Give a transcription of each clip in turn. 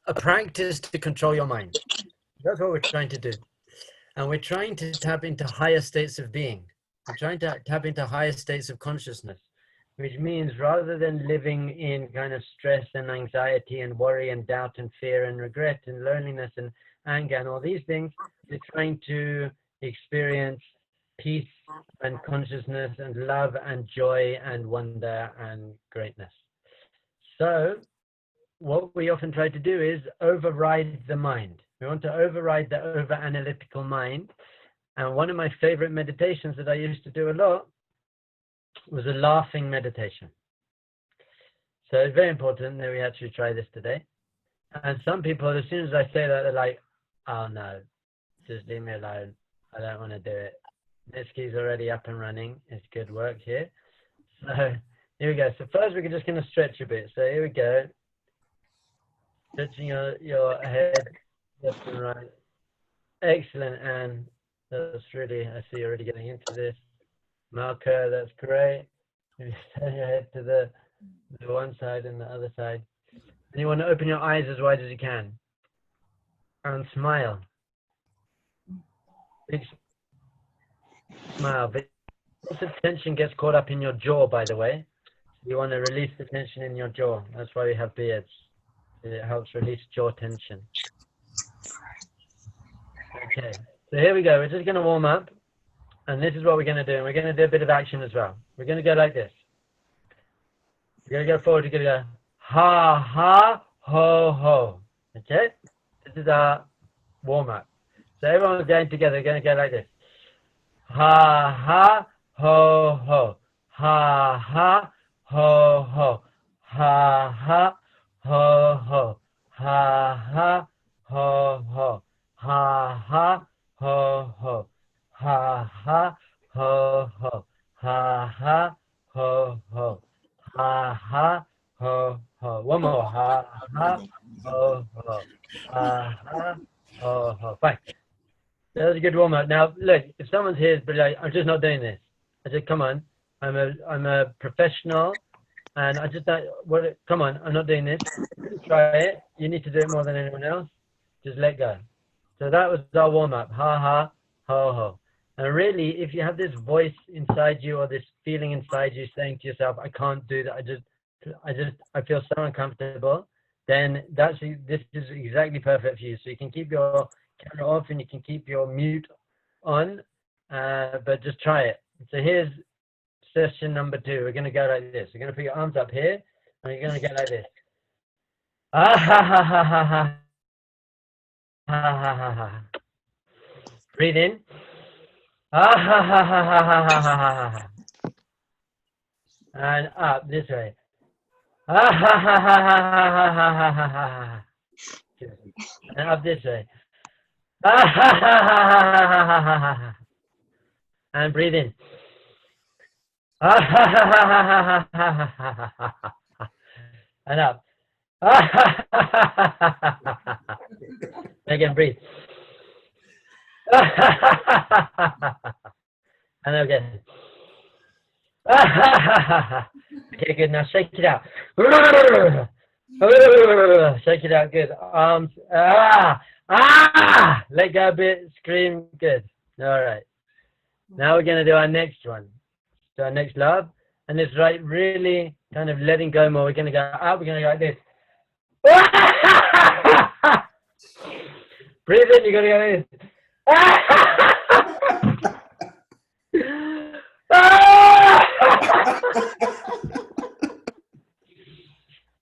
a practice to control your mind. That's what we're trying to do. And we're trying to tap into higher states of being. We're trying to tap into higher states of consciousness, which means rather than living in kind of stress and anxiety and worry and doubt and fear and regret and loneliness and anger and all these things, we're trying to experience peace and consciousness and love and joy and wonder and greatness. So what we often try to do is override the mind. We want to override the over-analytical mind. And one of my favorite meditations that I used to do a lot was a laughing meditation. So it's very important that we actually try this today. And some people, as soon as I say that, they're like, oh no, just leave me alone. I don't want to do it. Mitski's already up and running. It's good work here. So here we go. So first we're just going to stretch a bit. So here we go. Stretching your head left and right. Excellent, Anne. That's really, I see you're already getting into this. Malka, that's great. Maybe turn your head to the one side and the other side. And you want to open your eyes as wide as you can. And smile. Big smile. But lots of tension gets caught up in your jaw, by the way. So you want to release the tension in your jaw. That's why we have beards. It helps release jaw tension. Okay, so here we go. We're just going to warm up. And this is what we're going to do. And we're going to do a bit of action as well. We're going to go like this. We're going to go forward. We're going to go ha, ha, ho, ho. Okay? This is our warm up. So everyone's going together. We're going to go like this. Ha, ha, ho, ho. Ha, ha, ho, ho. Ha, ha, ho, ho. Ha, ha, ho, ho. Ha, ha, ho, ho. Ha, ha, ho, ho. Ha, ha, ho, ho. Ha, ha, ho, ho. One more. Ha, ha, ho, ho. Ha, ha, ho, ho. Fine. That was a good warm up. Now, look, if someone's here, but like, I'm just not doing this. I said, come on. I'm a professional, and I just don't. What? Come on, I'm not doing this. Try it. You need to do it more than anyone else. Just let go. So that was our warm up. Ha, ha, ho, ho. And really, if you have this voice inside you or this feeling inside you saying to yourself, I can't do that, I feel so uncomfortable, then this is exactly perfect for you. So you can keep your camera off and you can keep your mute on, but just try it. So here's session number 2. We're going to go like this. You're going to put your arms up here and you're going to go like this. Ah, ha, ha, ha, ha, ha. Ha, ha, ha, ha. Breathe in. Ah, ha, ha, ha, ha, ha, ha, ha, ha. And up this way. Ah, ha, ha, ha, ha, ha, ha, ha, ha. And up this way. Ah, ha, ha, ha, ha, ha, ha, ha. And breathe in. Ah, ha, ha, ha, ha, ha, ha, ha, ha. And up. Ah, ha, ha, ha, ha, ha, ha. Again, breathe. And again. Okay, good. Now shake it out. Shake it out. Good. Arms. Let go a bit. Scream. Good. All right. Now we're going to do our next one. So our next love. And it's right, really kind of letting go more. We're going to go out. We're going to go like this. Breathe in. You're going to go like this.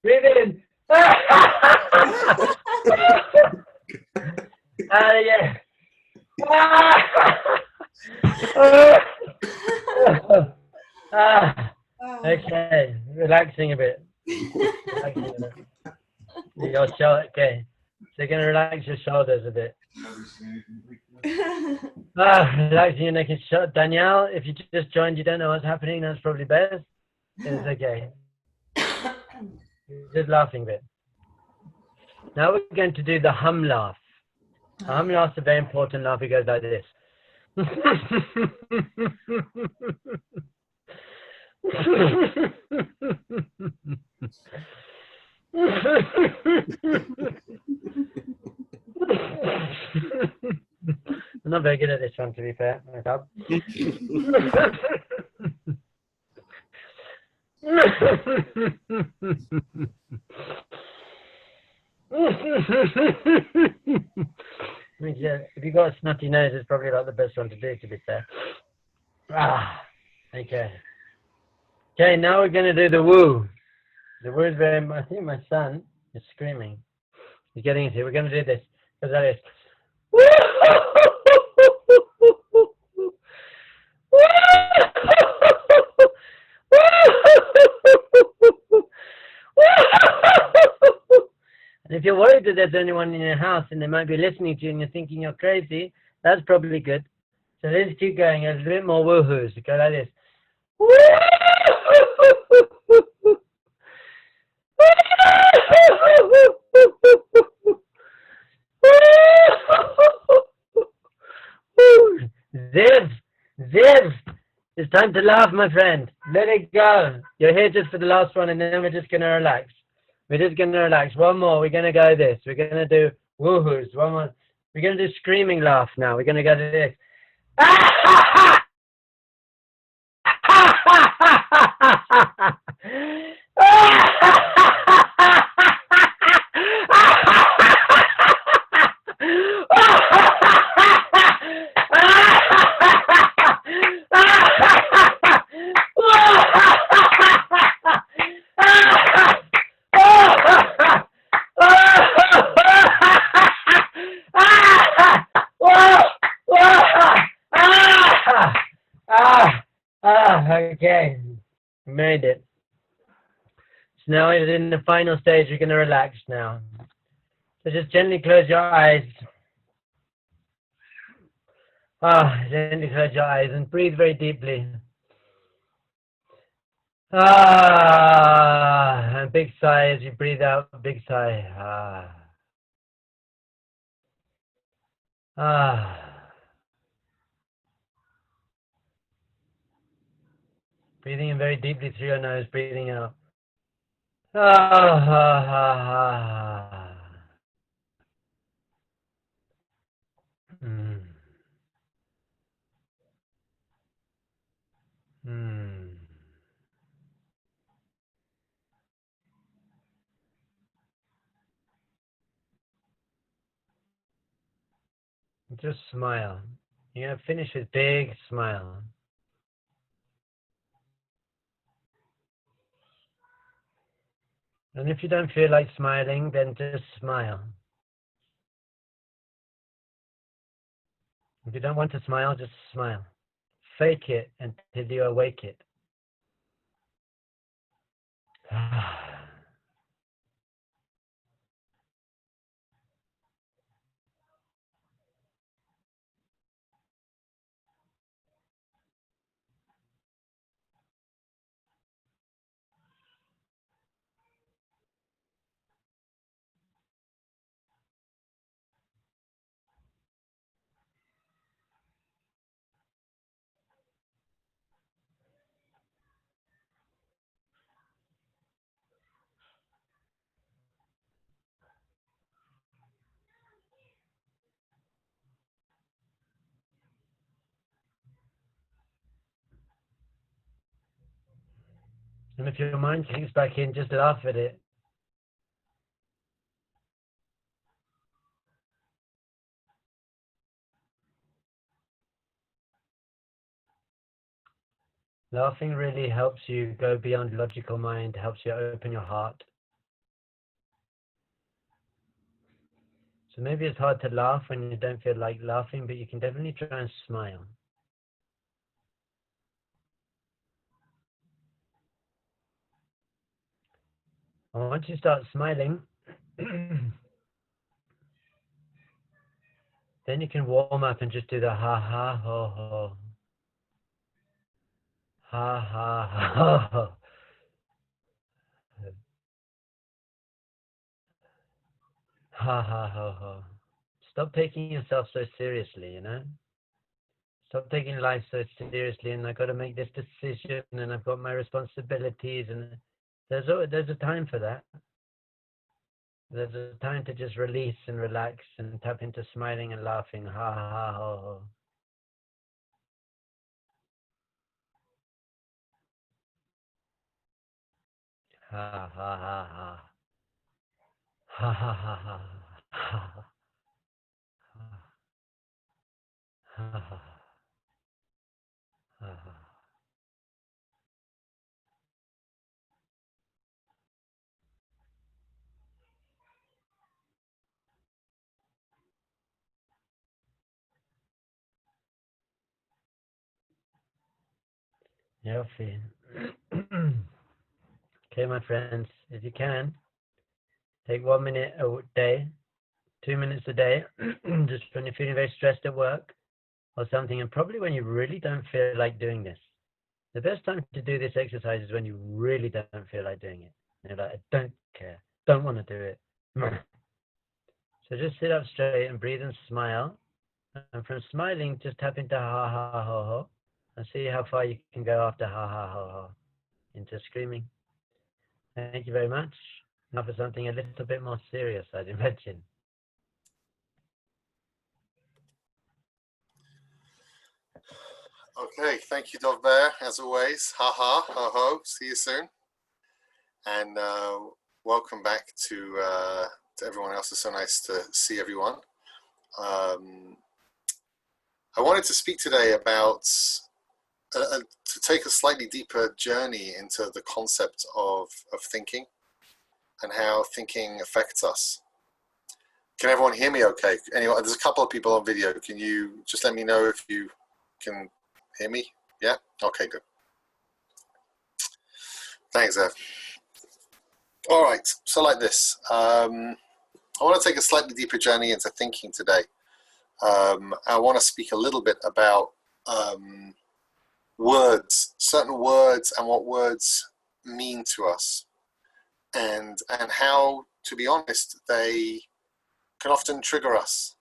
Breathe in. Yeah. Okay, relaxing a bit. Your shoulder, okay. So you're going to relax your shoulders a bit. Relaxing your neck and shoulder. Danielle, if you just joined, you don't know what's happening, that's probably best. It's okay. Just laughing a bit. Now we're going to do the hum laugh. The hum laugh is a very important laugh. It goes like this. not very good at this one, to be fair. If you got a snotty nose, it's probably not the best one to do, to be fair. Okay. Okay, now we're going to do the woo. The woo is very, I think my son is screaming. He's getting into it. We're going to do this. Because that is. And if you're worried that there's anyone in your house and they might be listening to you and you're thinking you're crazy, that's probably good. So let's keep going. There's a bit more woohoos. Go like this. Ziv! Ziv! It's time to laugh, my friend. Let it go. You're here just for the last one, and then we're just going to relax. We're just going to relax. One more. We're going to go this. We're going to do woohoos. One more. We're going to do screaming laugh now. We're going to go to this. Okay, made it. So now we're in the final stage. We're going to relax now. So just gently close your eyes. Gently close your eyes and breathe very deeply. And big sigh as you breathe out. Big sigh. Breathing in very deeply through your nose, breathing out. Just smile. You're going to finish with big smile. And if you don't feel like smiling, then just smile. If you don't want to smile, just smile. Fake it until you awake it. And if your mind kicks back in, just laugh at it. Laughing really helps you go beyond logical mind, helps you open your heart. So maybe it's hard to laugh when you don't feel like laughing, but you can definitely try and smile. And once you start smiling, then you can warm up and just do the ha ha ho ho. Ha ha ho ho. Ha ha ho ho. Stop taking yourself so seriously, you know? Stop taking life so seriously, and I've got to make this decision, and I've got my responsibilities, and there's a time for that. There's a time to just release and relax and tap into smiling and laughing. Ha ha ha ho ho. Ha ha ha ha. Ha ha ha ha. Ha ha ha ha. Healthy. Okay, my friends, if you can, take 1 minute a day, 2 minutes a day, just when you're feeling very stressed at work or something, and probably when you really don't feel like doing this. The best time to do this exercise is when you really don't feel like doing it. You're like, I don't care, don't want to do it. So just sit up straight and breathe and smile. And from smiling, just tap into ha ha ho ho and see how far you can go after ha ha ho ho into screaming. Thank you very much. Now for something a little bit more serious, I'd imagine. Okay, thank you, Dov Bear, as always. Ha ha, ho ho. See you soon. And welcome back to everyone else. It's so nice to see everyone. I wanted to speak today about to take a slightly deeper journey into the concept of thinking and how thinking affects us. Can everyone hear me okay? Anyway, there's a couple of people on video. Can you just let me know if you can hear me? Yeah? Okay, good. Thanks, Ev. All right, so like this. I want to take a slightly deeper journey into thinking today. I want to speak a little bit about words, certain words and what words mean to us, and how, to be honest, they can often trigger us.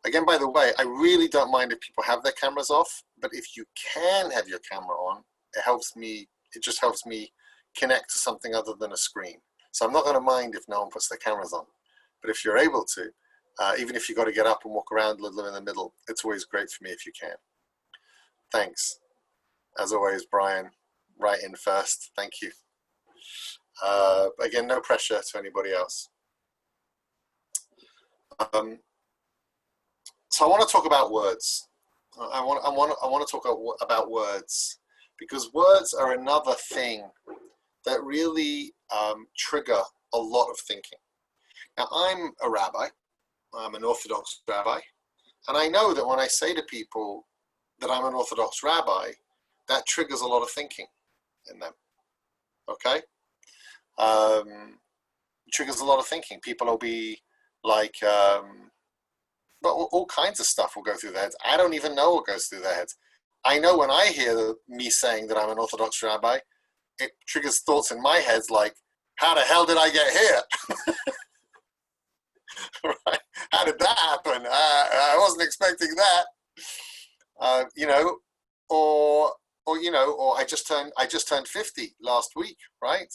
Again, by the way, I really don't mind if people have their cameras off, but if you can have your camera on, it just helps me connect to something other than a screen. So I'm not going to mind if no one puts their cameras on, but if you're able to, even if you've got to get up and walk around a little in the middle, it's always great for me if you can. Thanks. As always, Brian, right in first. Thank you. Again, no pressure to anybody else. So I want to talk about words. I want to talk about words, because words are another thing that really trigger a lot of thinking. Now, I'm a rabbi. I'm an Orthodox rabbi. And I know that when I say to people that I'm an Orthodox rabbi, that triggers a lot of thinking in them. Okay? Triggers a lot of thinking. People will be like, but all kinds of stuff will go through their heads. I don't even know what goes through their heads. I know when I hear me saying that I'm an Orthodox rabbi, it triggers thoughts in my head like, how the hell did I get here? Right? How did that happen? I wasn't expecting that. You know, or you know, or I just turned 50 last week, right?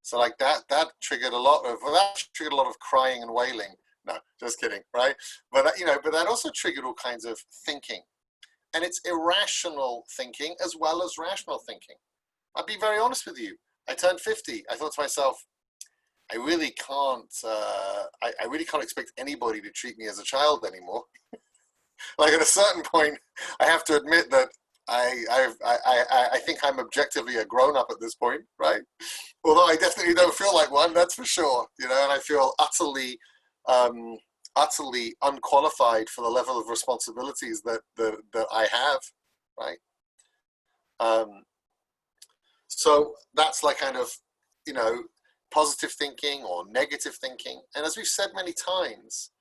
So like that triggered a lot of crying and wailing. No, just kidding, right? But you know, but that also triggered all kinds of thinking, and it's irrational thinking as well as rational thinking. I'll be very honest with you. I turned 50. I thought to myself, I really can't. I really can't expect anybody to treat me as a child anymore. Like at a certain point, I have to admit that I think I'm objectively a grown-up at this point, right? Although I definitely don't feel like one, that's for sure. You know, and I feel utterly unqualified for the level of responsibilities that I have, right? So that's like kind of, you know, positive thinking or negative thinking. And as we've said many times,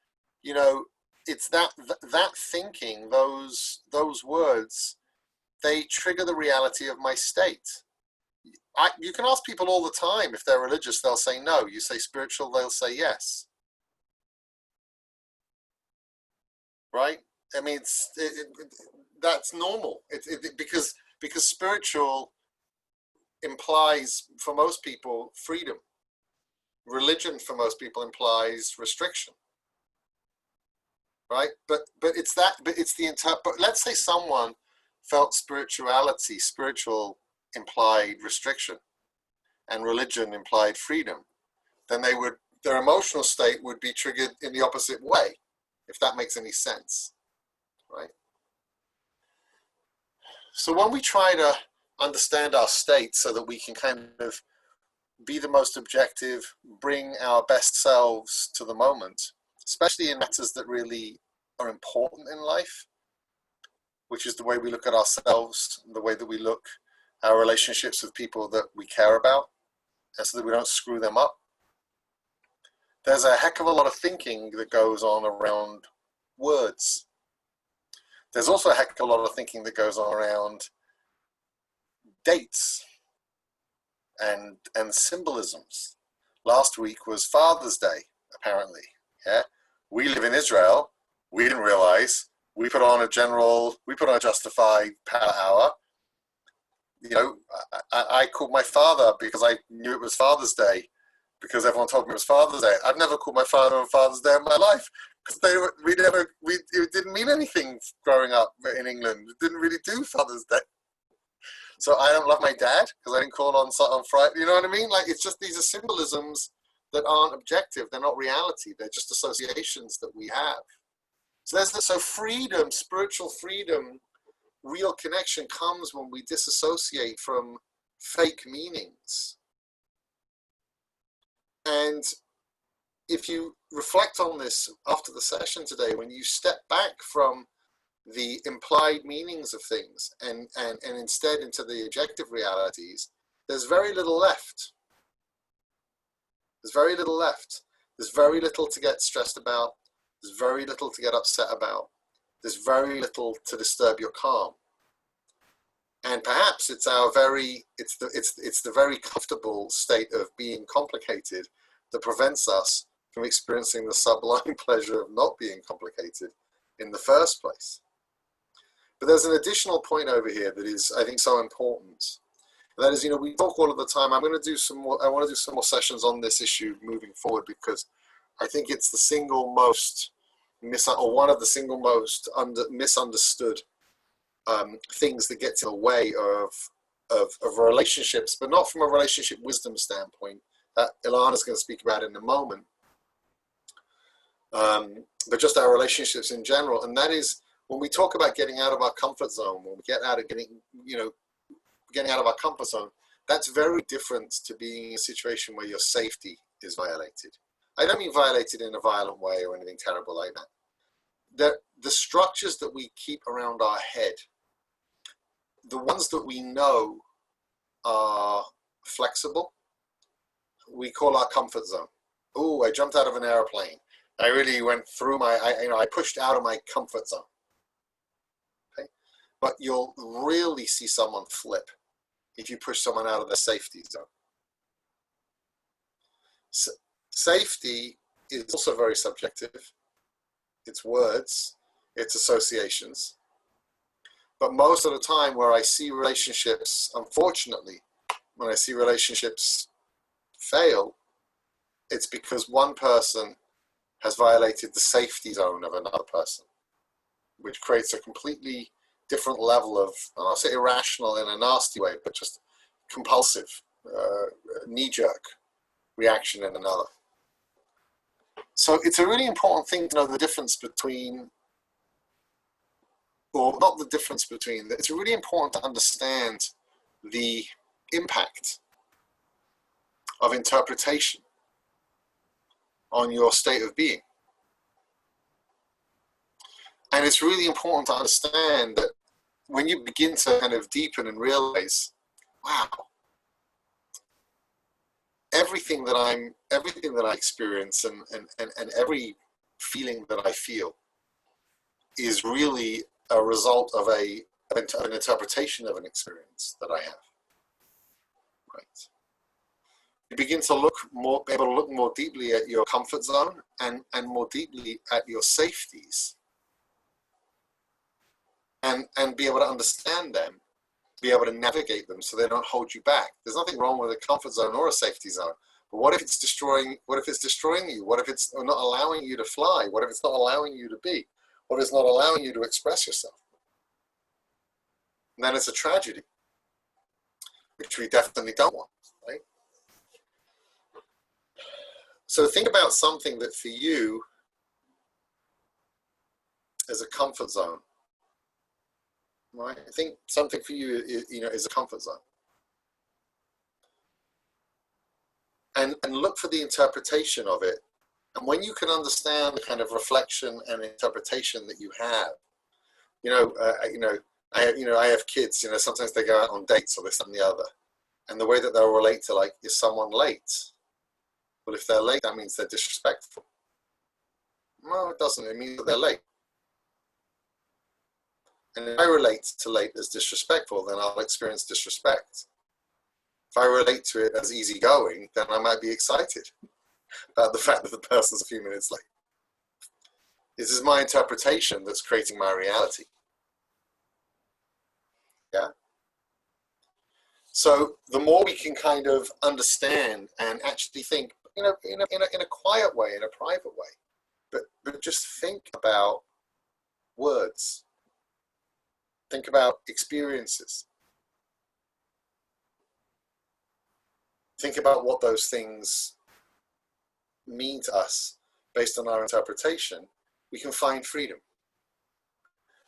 you know, it's that thinking, those words, they trigger the reality of my state. You can ask people all the time, if they're religious, they'll say no. You say spiritual, they'll say yes. Right? I mean, that's normal. Because spiritual implies, for most people, freedom. religion for most people implies restriction, right? But it's that, but it's the entire, but let's say someone felt spiritual implied restriction and religion implied freedom, then their emotional state would be triggered in the opposite way, if that makes any sense, right? So when we try to understand our state so that we can kind of be the most objective, bring our best selves to the moment, especially in matters that really are important in life, which is the way we look at ourselves, the way that we look at our relationships with people that we care about, and so that we don't screw them up. There's a heck of a lot of thinking that goes on around words. There's also a heck of a lot of thinking that goes on around dates and symbolisms. Last week was Father's Day, apparently. Yeah, we live in Israel. We didn't realize. We put on a Justifi Power Hour. You know, I called my father because I knew it was Father's Day, because everyone told me it was Father's Day. I've never called my father on Father's Day in my life, because it didn't mean anything growing up in England. It didn't really do Father's Day. So I don't love my dad because I didn't call on Friday. You know what I mean? Like, it's just, these are symbolisms that aren't objective. They're not reality. They're just associations that we have. So freedom, spiritual freedom, real connection comes when we disassociate from fake meanings. And if you reflect on this after the session today, when you step back from the implied meanings of things and instead into the objective realities, there's very little left. There's very little left. There's very little to get stressed about. There's very little to get upset about. There's very little to disturb your calm. And perhaps it's the very comfortable state of being complicated that prevents us from experiencing the sublime pleasure of not being complicated in the first place. But there's an additional point over here that is, I think, so important. And that is, you know, we talk all of the time. I want to do some more sessions on this issue moving forward, because I think it's the single most one of the single most misunderstood things that gets in the way of relationships, but not from a relationship wisdom standpoint that Ilana's going to speak about in a moment, but just our relationships in general. And that is, when we talk about getting out of our comfort zone, when we getting out of our comfort zone, that's very different to being in a situation where your safety is violated. I don't mean violated in a violent way or anything terrible like that. The structures that we keep around our head, the ones that we know are flexible, we call our comfort zone. Oh, I jumped out of an airplane. I really went through I pushed out of my comfort zone. Okay? But you'll really see someone flip if you push someone out of their safety zone. So, safety is also very subjective. It's words, it's associations. But most of the time where I see relationships, unfortunately, when I see relationships fail, it's because one person has violated the safety zone of another person, which creates a completely different level of, I'll say irrational in a nasty way, but just compulsive, knee-jerk reaction in another. So it's a really important thing to know the difference between, or not the difference between, it's really important to understand the impact of interpretation on your state of being. And it's really important to understand that when you begin to kind of deepen and realize, wow, everything that I experience and every feeling that I feel is really a result of an interpretation of an experience that I have. Right. You begin to be able to look more deeply at your comfort zone and more deeply at your safeties, and be able to understand them, be able to navigate them so they don't hold you back. There's nothing wrong with a comfort zone or a safety zone, But what if it's destroying? What if it's destroying you? What if it's not allowing you to fly? What if it's not allowing you to be? What if it's not allowing you to express yourself? And then it's a tragedy, which we definitely don't want, right? So think about something that for you is a comfort zone, right? I think something for you, is a comfort zone. And look for the interpretation of it. And when you can understand the kind of reflection and interpretation that you have, I have kids, sometimes they go out on dates or this and the other. And the way that they'll relate to, like, is someone late? Well, if they're late, that means they're disrespectful. No, it doesn't. It means that they're late. And if I relate to late as disrespectful, then I'll experience disrespect. If I relate to it as easygoing, then I might be excited about the fact that the person's a few minutes late. This is my interpretation that's creating my reality. Yeah. So the more we can kind of understand and actually think, in a quiet way, in a private way, but just think about words. Think about experiences. Think about what those things mean to us based on our interpretation. We can find freedom.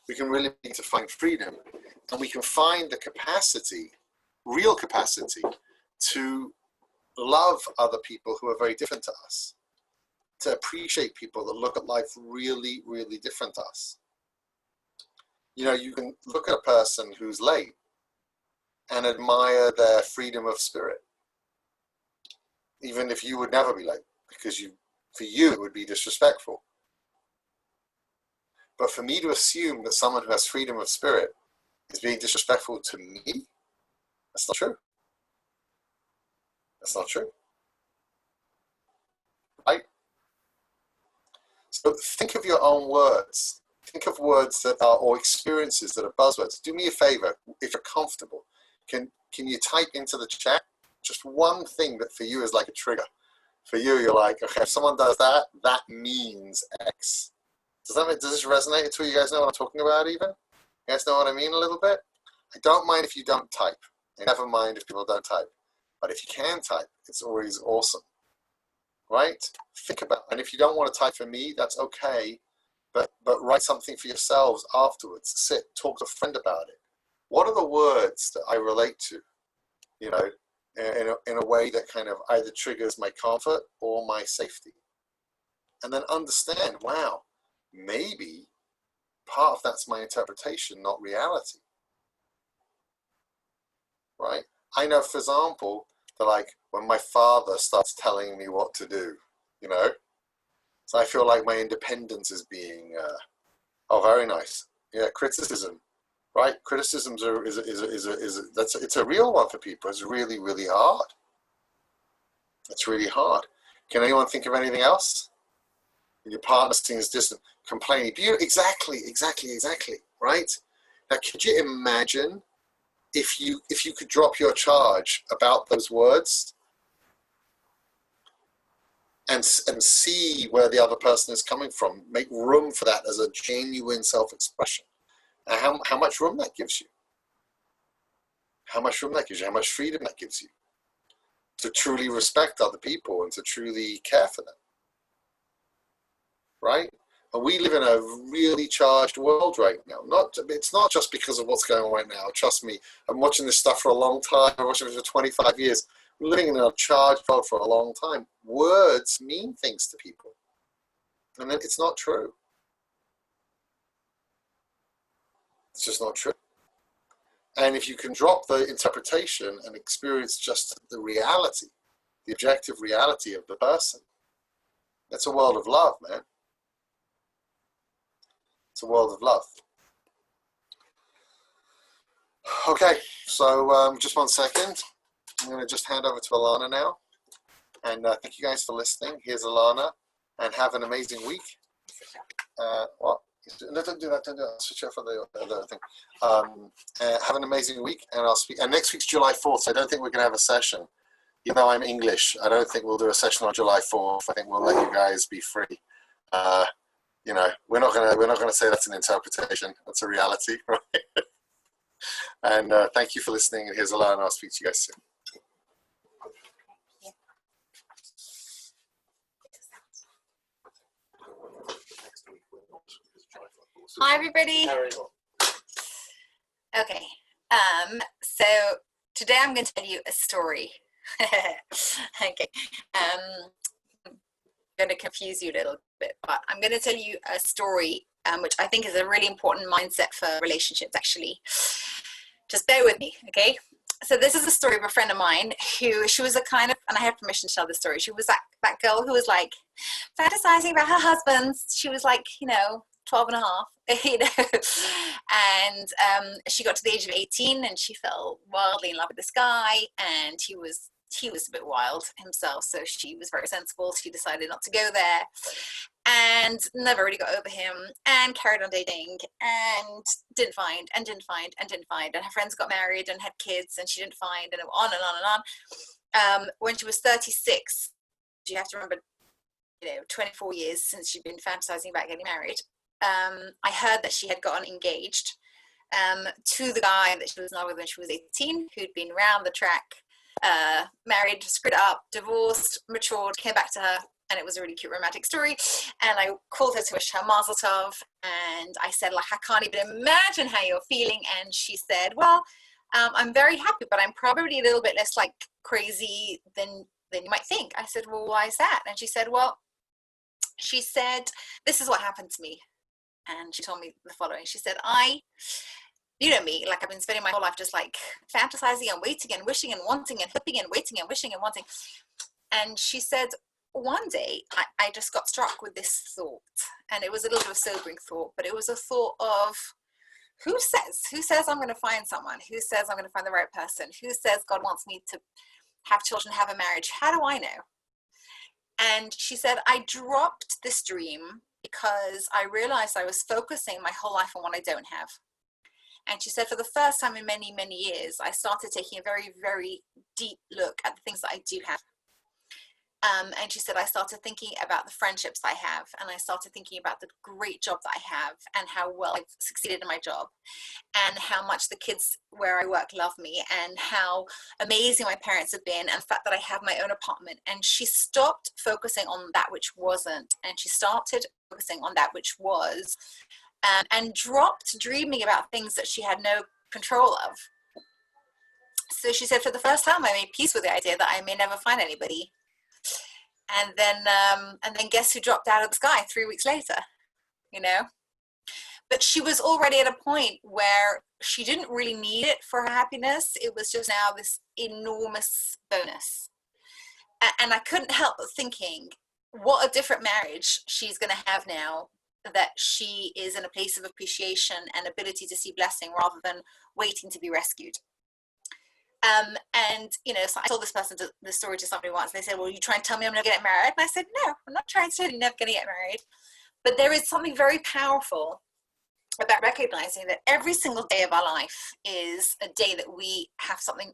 We can really begin to find freedom, and we can find the capacity, real capacity, to love other people who are very different to us, to appreciate people that look at life really, really different to us. You can look at a person who's late and admire their freedom of spirit, even if you would never be late, because for you it would be disrespectful. But for me to assume that someone who has freedom of spirit is being disrespectful to me, that's not true. That's not true. Right? So think of your own words. Think of words that are, or experiences that are buzzwords. Do me a favor, if you're comfortable, can you type into the chat just one thing that for you is like a trigger? For you, you're like, okay, if someone does that, that means X. Does this resonate at all? You guys know what I'm talking about even? You guys know what I mean a little bit? I don't mind if you don't type. I never mind if people don't type. But if you can type, it's always awesome. Right? Think about it. And if you don't want to type for me, that's okay. But write something for yourselves afterwards. Sit, talk to a friend about it. What are the words that I relate to? In a way that kind of either triggers my comfort or my safety. And then understand, wow, maybe part of that's my interpretation, not reality. Right? I know, for example, that like when my father starts telling me what to do, so I feel like my independence is being, very nice. Yeah, criticism, right? Criticisms it's a real one for people. It's really, really hard. It's really hard. Can anyone think of anything else? Your partner seems distant, complaining. Exactly, right? Now, could you imagine if you could drop your charge about those words and see where the other person is coming from, make room for that as a genuine self-expression, and how much room that gives you, how much freedom that gives you to truly respect other people and to truly care for them, right? And we live in a really charged world right now. It's not just because of what's going on right now. Trust me, I'm watching this stuff for a long time. I'm watching it for 25 years. We're living in a charged world for a long time. Words mean things to people. And then it's not true. It's just not true. And if you can drop the interpretation and experience just the reality, the objective reality of the person, that's a world of love, man. It's a world of love. Okay, so just 1 second. I'm going to just hand over to Alana now. And thank you guys for listening. Here's Alana. And have an amazing week. What? No, don't do that. Don't do that. Switch off for the other thing. Have an amazing week. And I'll speak. And next week's July 4th, so I don't think we're going to have a session. even though I'm English, I don't think we'll do a session on July 4th. I think we'll let you guys be free. You know, we're not gonna say that's an interpretation. That's a reality, right? And thank you for listening. And here's Alana. I'll speak to you guys soon. Hi, everybody. Okay. So today I'm going to tell you a story. Okay. I'm going to confuse you a little bit, but I'm going to tell you a story, which I think is a really important mindset for relationships, actually. Just bear with me, okay? So this is a story of a friend of mine who, she was a kind of, and I have permission to tell this story, she was that girl who was like fantasizing about her husband. She was like, 12 and a half, and she got to the age of 18 and she fell wildly in love with this guy, and he was a bit wild himself, so she was very sensible. She decided not to go there and never really got over him, and carried on dating and didn't find, and her friends got married and had kids and she didn't find, and it went on and on and on. When she was 36, you have to remember, 24 years since she'd been fantasizing about getting married. I heard that she had gotten engaged to the guy that she was in love with when she was 18, who'd been round the track, married, screwed up, divorced, matured, came back to her, and it was a really cute romantic story. And I called her to wish her mazel tov, and I said, I can't even imagine how you're feeling. And she said, well, I'm very happy, but I'm probably a little bit less crazy than you might think. I said, well, why is that? And she said, this is what happened to me. And she told me the following. She said, you know me, I've been spending my whole life just fantasizing and waiting and wishing and wanting and hoping and waiting and wishing and wanting. And she said, one day I just got struck with this thought, and it was a little bit of a sobering thought, but it was a thought of, who says I'm going to find someone? Who says I'm going to find the right person? Who says God wants me to have children, have a marriage? How do I know? And she said, I dropped this dream because I realized I was focusing my whole life on what I don't have. And she said, for the first time in many, many years, I started taking a very, very deep look at the things that I do have. And she said, I started thinking about the friendships I have, and I started thinking about the great job that I have, and how well I've succeeded in my job, and how much the kids where I work love me, and how amazing my parents have been, and the fact that I have my own apartment. And she stopped focusing on that which wasn't, and she started focusing on that which was, and dropped dreaming about things that she had no control of. So she said, for the first time, I made peace with the idea that I may never find anybody. And then guess who dropped out of the sky 3 weeks later, But she was already at a point where she didn't really need it for her happiness. It was just now this enormous bonus. And I couldn't help but thinking, what a different marriage she's going to have now, that she is in a place of appreciation and ability to see blessing rather than waiting to be rescued. So I told this story to somebody once. They said, well, you try and tell me I'm not going to get married? And I said, no, I'm not trying to tell you never going to get married. But there is something very powerful about recognizing that every single day of our life is a day that we have something,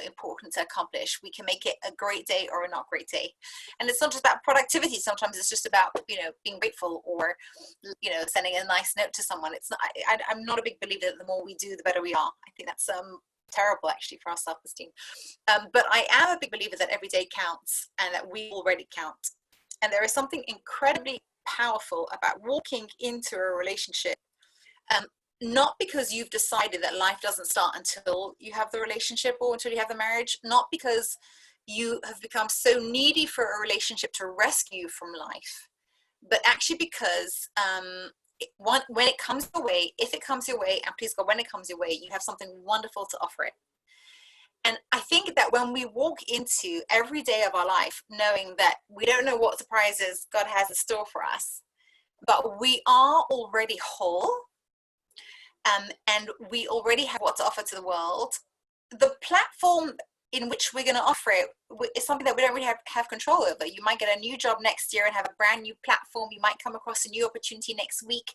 important to accomplish. We can make it a great day or a not great day. And it's not just about productivity. Sometimes it's just about, being grateful, or, sending a nice note to someone. It's not, I'm not a big believer that the more we do, the better we are. I think that's, terrible actually for our self-esteem, but I am a big believer that every day counts, and that we already count. And there is something incredibly powerful about walking into a relationship, not because you've decided that life doesn't start until you have the relationship or until you have the marriage, not because you have become so needy for a relationship to rescue you from life, but actually because when it comes your way, if it comes your way, and please God, when it comes your way, you have something wonderful to offer it. And I think that when we walk into every day of our life, knowing that we don't know what surprises God has in store for us, but we are already whole, and we already have what to offer to the world, the platform in which we're going to offer it is something that we don't really have control over. You might get a new job next year and have a brand new platform. You might come across a new opportunity next week.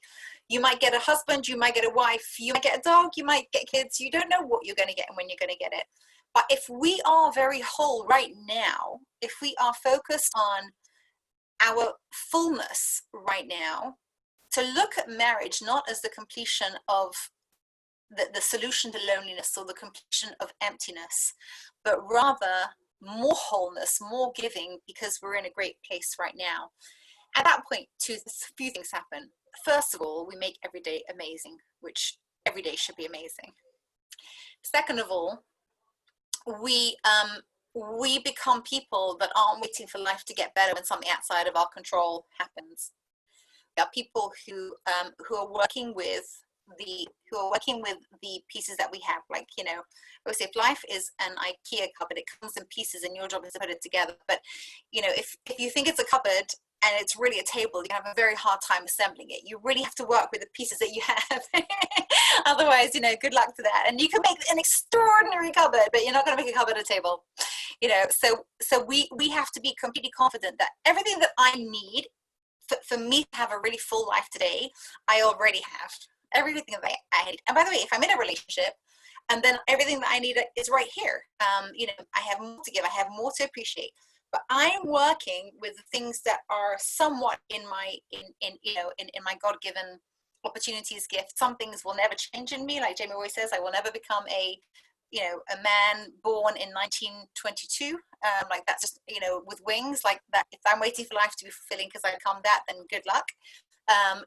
You might get a husband, you might get a wife, you might get a dog, you might get kids. You don't know what you're going to get and when you're going to get it. But if we are very whole right now, if we are focused on our fullness right now, to look at marriage not as the completion of the solution to loneliness or the completion of emptiness, but rather more wholeness, more giving, because we're in a great place right now. At that point, a few things happen. First of all, we make every day amazing, which every day should be amazing. Second of all, we become people that aren't waiting for life to get better when something outside of our control happens. We are people who are working with the pieces that we have. Like, you know, I would say if life is an IKEA cupboard, it comes in pieces and your job is to put it together. But, you know, if you think it's a cupboard and it's really a table, you have a very hard time assembling it. You really have to work with the pieces that you have. Otherwise, you know, good luck to that. And you can make an extraordinary cupboard, but you're not going to make a cupboard a table. You know, so we have to be completely confident that everything that I need for me to have a really full life today, I already have. Everything that I need. And by the way, if I'm in a relationship, and then everything that I need is right here. You know, I have more to give, I have more to appreciate. But I'm working with things that are somewhat in my my God-given opportunities, gift. Some things will never change in me. Like Jamie always says, I will never become a man born in 1922. Like that's just, you know, with wings like that. If I'm waiting for life to be fulfilling because I become that, then good luck.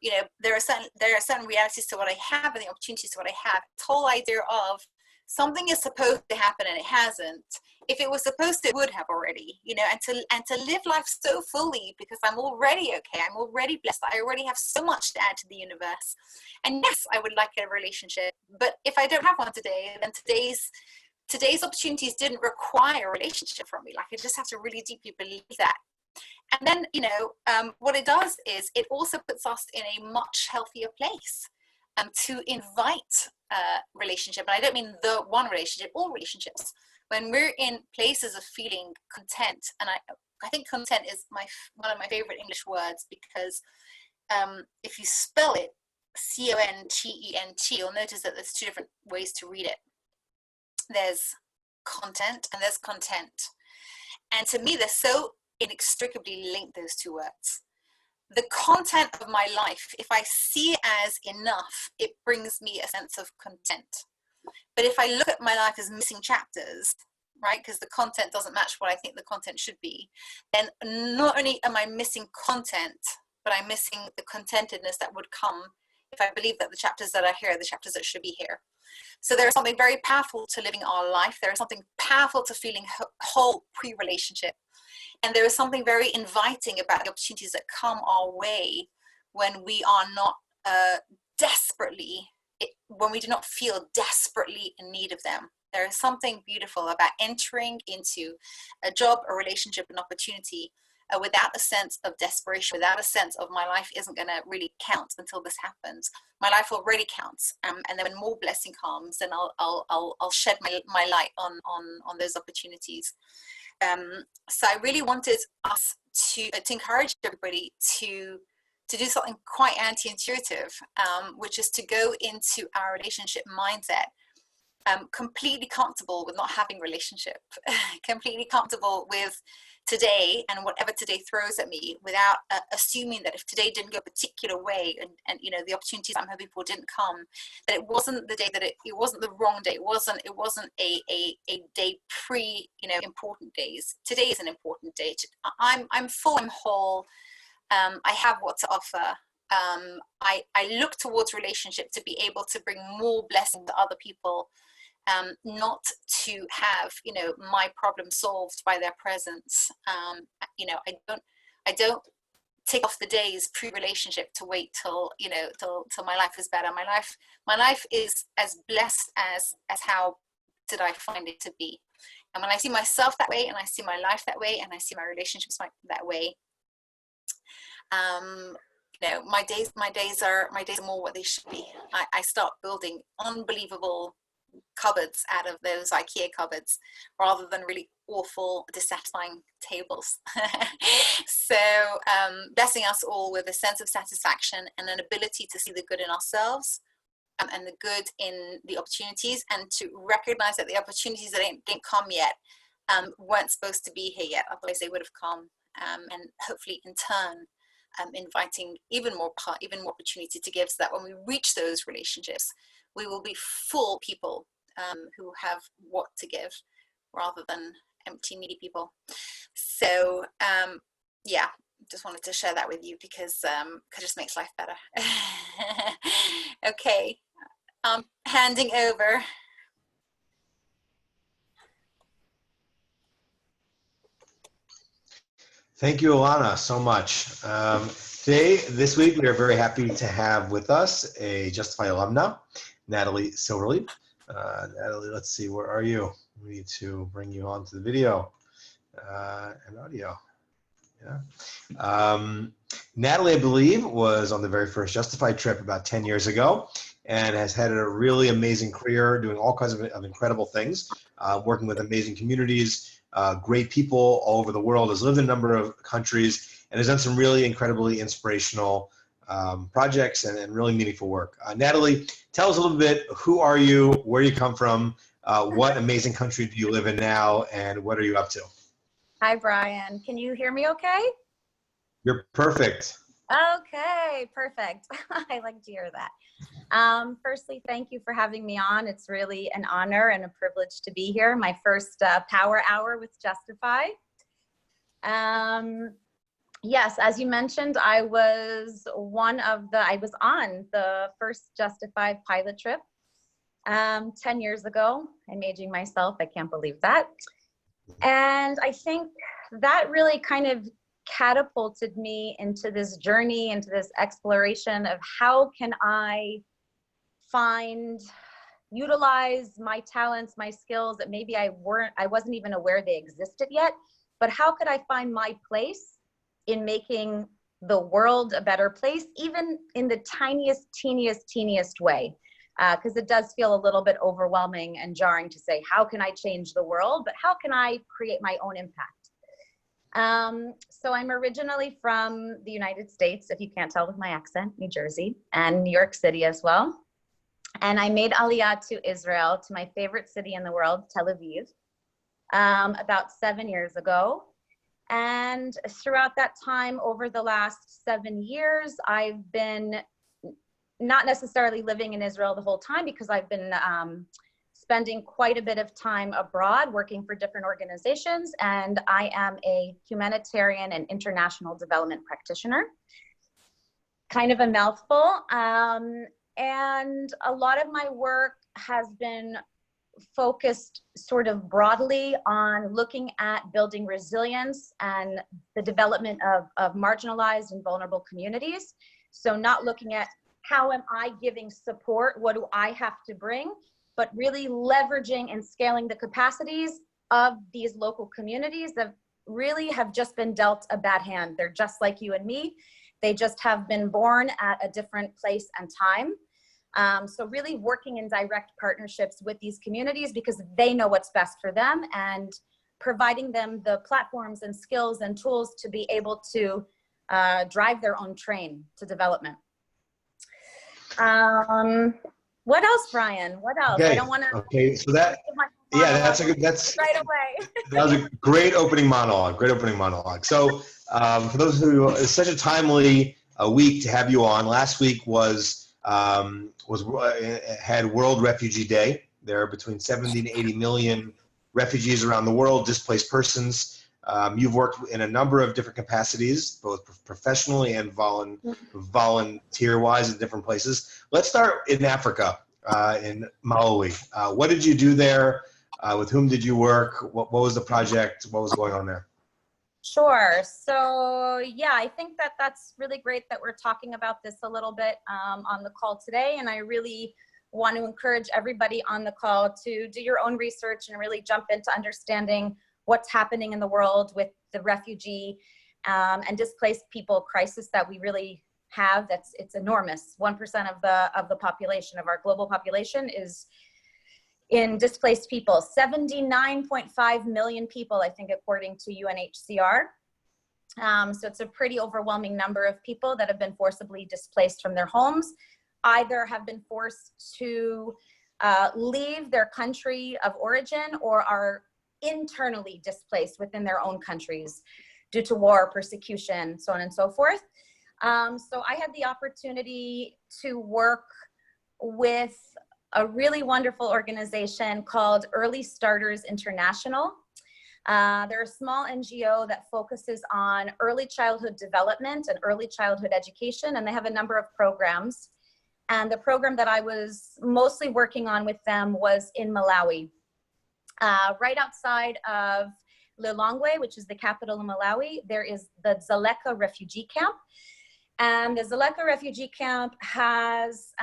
You know, there are certain realities to what I have and the opportunities to what I have. This whole idea of something is supposed to happen and it hasn't. If it was supposed to, it would have already, you know, and to live life so fully because I'm already okay. I'm already blessed. I already have so much to add to the universe. And yes, I would like a relationship, but if I don't have one today, then today's opportunities didn't require a relationship from me. Like I just have to really deeply believe that. And then, you know, what it does is it also puts us in a much healthier place to invite relationship. And I don't mean the one relationship, all relationships. When we're in places of feeling content, and I think content is one of my favorite English words, because if you spell it CONTENT, you'll notice that there's two different ways to read it. There's content and there's content. And to me, they're so inextricably linked, those two words. The content of my life, if I see it as enough, it brings me a sense of content. But if I look at my life as missing chapters, right, because the content doesn't match what I think the content should be, then not only am I missing content, but I'm missing the contentedness that would come if I believe that the chapters that are here are the chapters that should be here. So there's something very powerful to living our life. There is something powerful to feeling whole pre-relationship. And there is something very inviting about the opportunities that come our way when we are not when we do not feel desperately in need of them. There is something beautiful about entering into a job, a relationship, an opportunity without a sense of desperation, without a sense of my life isn't going to really count until this happens. My life already counts, and then when more blessing comes, then I'll shed my light on those opportunities. So I really wanted us to encourage everybody to do something quite anti-intuitive, which is to go into our relationship mindset completely comfortable with not having a relationship, completely comfortable with today and whatever today throws at me, without assuming that if today didn't go a particular way and you know the opportunities I'm hoping for didn't come, that it wasn't the day, that it wasn't the wrong day, it wasn't a day pre, you know, important days. Today is an important day. I'm full, I'm whole, I have what to offer. I look towards relationship to be able to bring more blessing to other people, not to have, you know, my problem solved by their presence. You know, I don't take off the days pre-relationship to wait till, you know, till my life is better. My life is as blessed as how did I find it to be. And when I see myself that way, and I see my life that way, and I see my relationships that way, you know, my days are more what they should be. I start building unbelievable cupboards out of those IKEA cupboards, rather than really awful, dissatisfying tables. So blessing us all with a sense of satisfaction and an ability to see the good in ourselves, and the good in the opportunities, and to recognize that the opportunities that didn't come yet weren't supposed to be here yet, otherwise they would have come, and hopefully in turn inviting even more opportunity to give, so that when we reach those relationships, we will be full people who have what to give rather than empty, needy people. So yeah, just wanted to share that with you because it just makes life better. Okay, handing over. Thank you, Alana, so much. This week, we are very happy to have with us a Justifi alumna, Natalie Silverleaf. Natalie, let's see, where are you? We need to bring you onto the video and audio. Yeah. Natalie, I believe, was on the very first Justifi trip about 10 years ago and has had a really amazing career doing all kinds of incredible things, working with amazing communities, great people all over the world, has lived in a number of countries, and has done some really incredibly inspirational projects and really meaningful work. Natalie, tell us a little bit, who are you, where you come from, what amazing country do you live in now, and what are you up to? Hi, Brian. Can you hear me okay? You're perfect. Okay, perfect. I like to hear that. Firstly, thank you for having me on. It's really an honor and a privilege to be here. My first Power Hour with Justifi. Yes, as you mentioned, I was on the first Justifi pilot trip 10 years ago. I'm aging myself. I can't believe that. And I think that really kind of catapulted me into this journey, into this exploration of how can I utilize my talents, my skills that maybe I wasn't even aware they existed yet, but how could I find my place in making the world a better place, even in the teeniest way. Because it does feel a little bit overwhelming and jarring to say, how can I change the world? But how can I create my own impact? So I'm originally from the United States, if you can't tell with my accent, New Jersey, and New York City as well. And I made Aliyah to Israel, to my favorite city in the world, Tel Aviv, about 7 years ago. And throughout that time, over the last 7 years, I've been not necessarily living in Israel the whole time, because I've been spending quite a bit of time abroad working for different organizations. And I am a humanitarian and international development practitioner. Kind of a mouthful. And a lot of my work has been focused sort of broadly on looking at building resilience and the development of marginalized and vulnerable communities. So not looking at how am I giving support, what do I have to bring, but really leveraging and scaling the capacities of these local communities that really have just been dealt a bad hand. They're just like you and me. They just have been born at a different place and time. So really working in direct partnerships with these communities, because they know what's best for them, and providing them the platforms and skills and tools to be able to drive their own train to development. What else, Brian? What else? Okay. I don't want to. Okay, so that, yeah, that's a good, right away. that was a great opening monologue. Great opening monologue. So for those who, it's such a timely week to have you on. Last week had World Refugee Day. There are between 70 and 80 million refugees around the world, displaced persons. You've worked in a number of different capacities, both professionally and volunteer-wise in different places. Let's start in Africa, in Malawi. What did you do there? With whom did you work? What was the project? What was going on there? Sure. So yeah, I think that that's really great that we're talking about this a little bit on the call today. And I really want to encourage everybody on the call to do your own research and really jump into understanding what's happening in the world with the refugee and displaced people crisis that we really have. It's enormous. 1% of the population, of our global population, is in displaced people. 79.5 million people, I think, according to UNHCR. So it's a pretty overwhelming number of people that have been forcibly displaced from their homes. either have been forced to leave their country of origin or are internally displaced within their own countries due to war, persecution, so on and so forth. So I had the opportunity to work with a really wonderful organization called Early Starters International. They're a small NGO that focuses on early childhood development and early childhood education, and they have a number of programs. And the program that I was mostly working on with them was in Malawi, right outside of Lilongwe, which is the capital of Malawi. There is the Dzaleka refugee camp. And the Dzaleka refugee camp has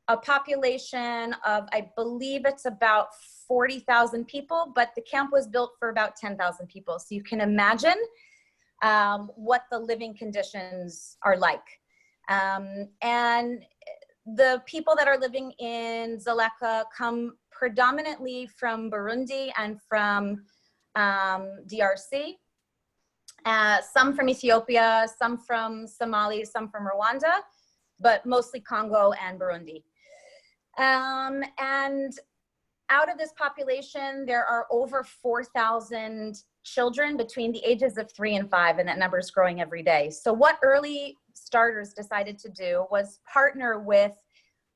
a population of, I believe it's about 40,000 people, but the camp was built for about 10,000 people. So you can imagine what the living conditions are like. And the people that are living in Dzaleka come predominantly from Burundi and from DRC. Some from Ethiopia, some from Somalia, some from Rwanda, but mostly Congo and Burundi. And out of this population, there are over 4,000 children between the ages of 3 and 5, and that number is growing every day. So what Early Starters decided to do was partner with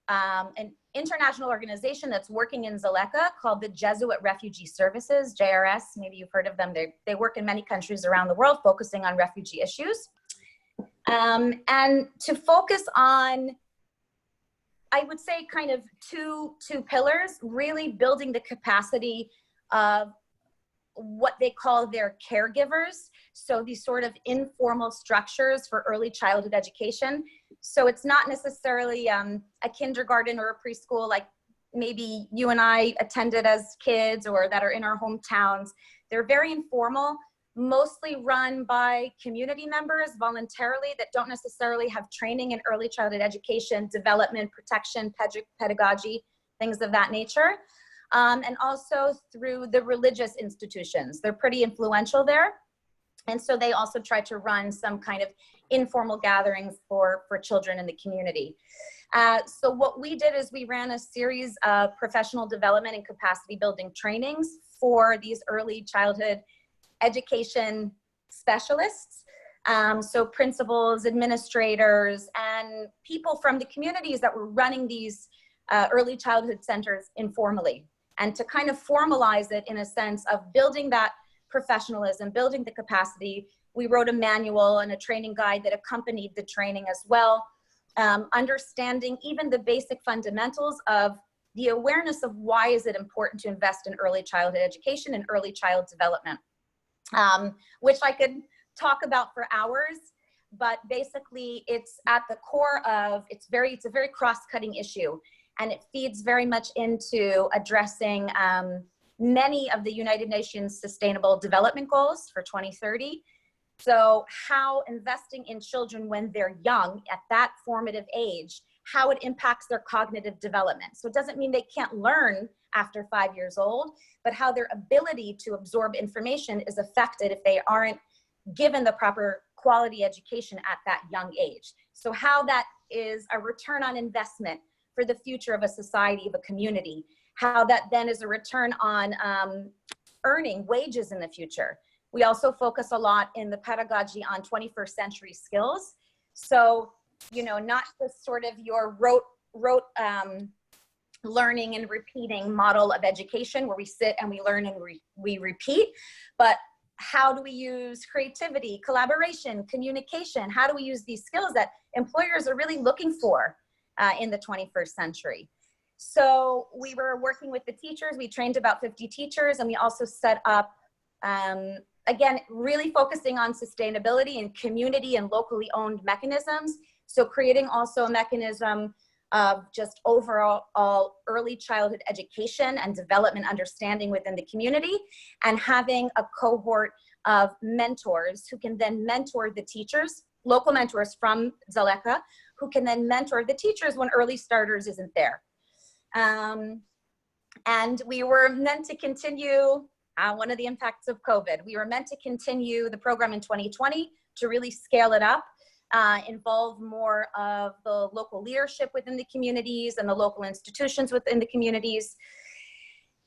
an international organization that's working in Dzaleka called the Jesuit Refugee Services, JRS. Maybe you've heard of them. They work in many countries around the world focusing on refugee issues. And to focus on, I would say, kind of two pillars, really building the capacity of what they call their caregivers. So these sort of informal structures for early childhood education. So it's not necessarily a kindergarten or a preschool like maybe you and I attended as kids or that are in our hometowns. They're very informal, mostly run by community members voluntarily that don't necessarily have training in early childhood education, development, protection, pedagogy, things of that nature. And also through the religious institutions. They're pretty influential there. And so they also try to run some kind of informal gatherings for children in the community. So what we did is we ran a series of professional development and capacity building trainings for these early childhood education specialists. So principals, administrators, and people from the communities that were running these early childhood centers informally. And to kind of formalize it in a sense of building that professionalism, building the capacity, we wrote a manual and a training guide that accompanied the training as well, understanding even the basic fundamentals of the awareness of why is it important to invest in early childhood education and early child development, which I could talk about for hours, but basically it's at the core of, it's a very cross-cutting issue. And it feeds very much into addressing many of the United Nations Sustainable Development Goals for 2030. So how investing in children when they're young at that formative age, how it impacts their cognitive development. So it doesn't mean they can't learn after 5 years old, but how their ability to absorb information is affected if they aren't given the proper quality education at that young age. So how that is a return on investment for the future of a society, of a community, how that then is a return on earning wages in the future. We also focus a lot in the pedagogy on 21st century skills. So, you know, not just sort of your rote learning and repeating model of education where we sit and we learn and we repeat, but how do we use creativity, collaboration, communication? How do we use these skills that employers are really looking for in the 21st century? So we were working with the teachers. We trained about 50 teachers, and we also set up, again, really focusing on sustainability and community and locally owned mechanisms. So creating also a mechanism of just overall early childhood education and development understanding within the community, and having a cohort of mentors who can then mentor the teachers, local mentors from Dzaleka, who can then mentor the teachers when Early Starters isn't there. And we were meant to continue, one of the impacts of COVID, we were meant to continue the program in 2020 to really scale it up. involve more of the local leadership within the communities and the local institutions within the communities.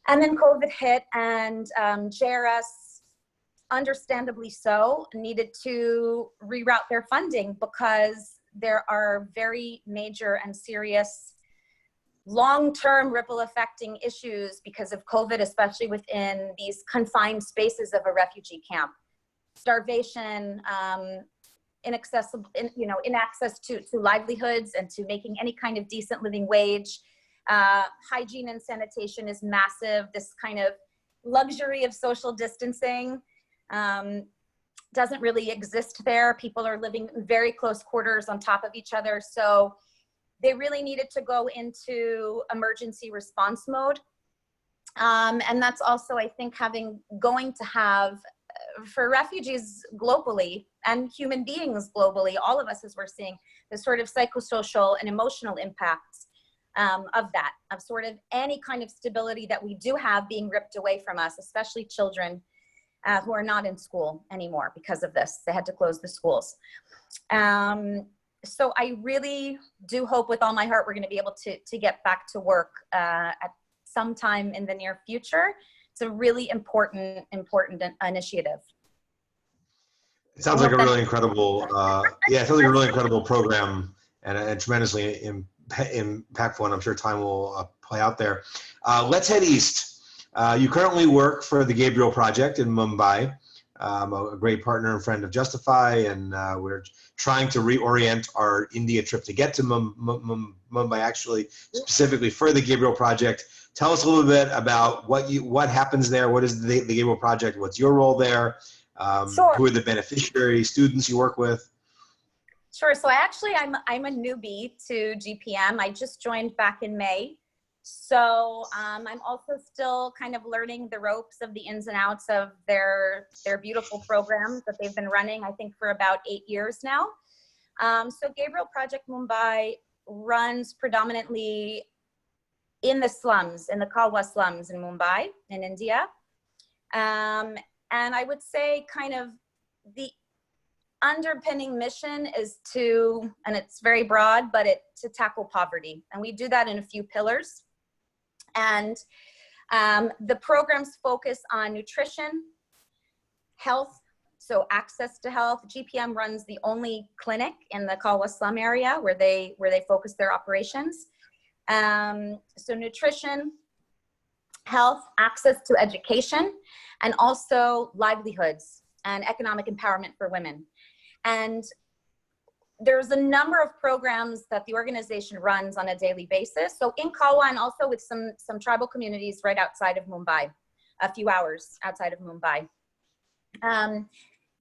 And then COVID hit, and JRS, understandably so, needed to reroute their funding because there are very major and serious long-term ripple affecting issues because of COVID, especially within these confined spaces of a refugee camp. Starvation, inaccessible, inaccess to livelihoods and to making any kind of decent living wage. Hygiene and sanitation is massive. This kind of luxury of social distancing doesn't really exist there. People are living in very close quarters on top of each other. So they really needed to go into emergency response mode. And that's also, I think, going to have, for refugees globally and human beings globally, all of us, as we're seeing, the sort of psychosocial and emotional impacts of sort of any kind of stability that we do have being ripped away from us, especially children who are not in school anymore because of this. They had to close the schools. So I really do hope with all my heart we're going to be able to get back to work at some time in the near future. It's a really important initiative. It sounds like a really incredible, it sounds like a really incredible program and tremendously impactful, and I'm sure time will play out there. Let's head east. You currently work for the Gabriel Project in Mumbai, a great partner and friend of Justifi, and we're trying to reorient our India trip to get to Mumbai, actually, specifically for the Gabriel Project. Tell us a little bit about what happens there. What is the Gabriel Project? What's your role there? Sure. Who are the beneficiaries, students you work with? Sure. So I'm a newbie to GPM. I just joined back in May. So I'm also still kind of learning the ropes of the ins and outs of their beautiful programs that they've been running, I think, for about 8 years now. So Gabriel Project Mumbai runs predominantly in the slums, in the Kalwa slums in Mumbai, in India. And I would say kind of the underpinning mission is to, and it's very broad, but to tackle poverty. And we do that in a few pillars. And the programs focus on nutrition, health, so access to health. GPM runs the only clinic in the Kalwa slum area where they focus their operations. So nutrition, health, access to education, and also livelihoods and economic empowerment for women. And there's a number of programs that the organization runs on a daily basis. So in Kalwa and also with some tribal communities right outside of Mumbai, a few hours outside of Mumbai.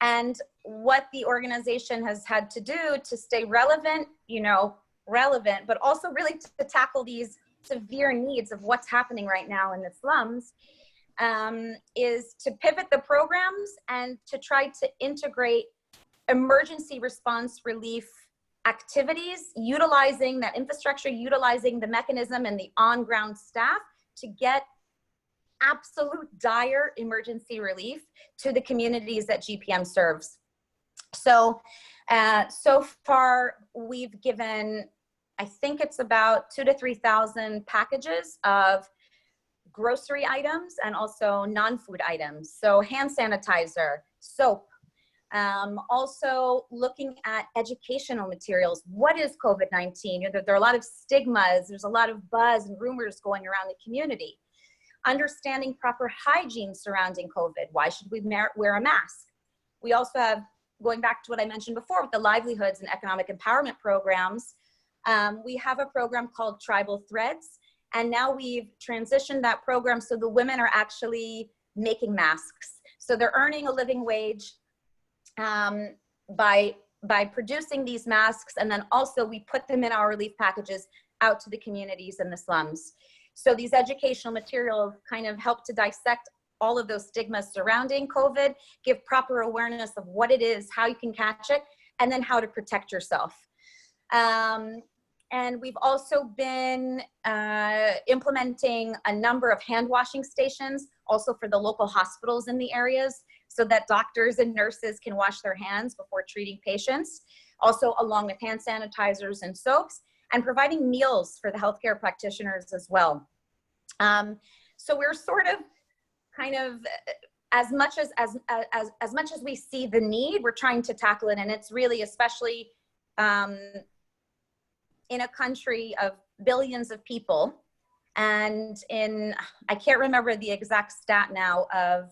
And what the organization has had to do to stay relevant, but also really to tackle these severe needs of what's happening right now in the slums, is to pivot the programs and to try to integrate emergency response relief activities, utilizing that infrastructure, utilizing the mechanism and the on-ground staff to get absolute dire emergency relief to the communities that GPM serves. So, so far we've given, I think it's about 2,000 to 3,000 packages of grocery items and also non-food items. So hand sanitizer, soap, also looking at educational materials. What is COVID-19? There are a lot of stigmas. There's a lot of buzz and rumors going around the community. Understanding proper hygiene surrounding COVID. Why should we wear a mask? We also have, going back to what I mentioned before with the livelihoods and economic empowerment programs, we have a program called Tribal Threads. And now we've transitioned that program so the women are actually making masks. So they're earning a living wage by producing these masks, and then also we put them in our relief packages out to the communities in the slums. So these educational materials kind of help to dissect all of those stigmas surrounding COVID, give proper awareness of what it is, how you can catch it, and then how to protect yourself. And we've also been implementing a number of hand washing stations also for the local hospitals in the areas so that doctors and nurses can wash their hands before treating patients. also along with hand sanitizers and soaps, and providing meals for the healthcare practitioners as well. So we're sort of kind of, as much as we see the need, we're trying to tackle it. And it's really, especially in a country of billions of people, and I can't remember the exact stat now of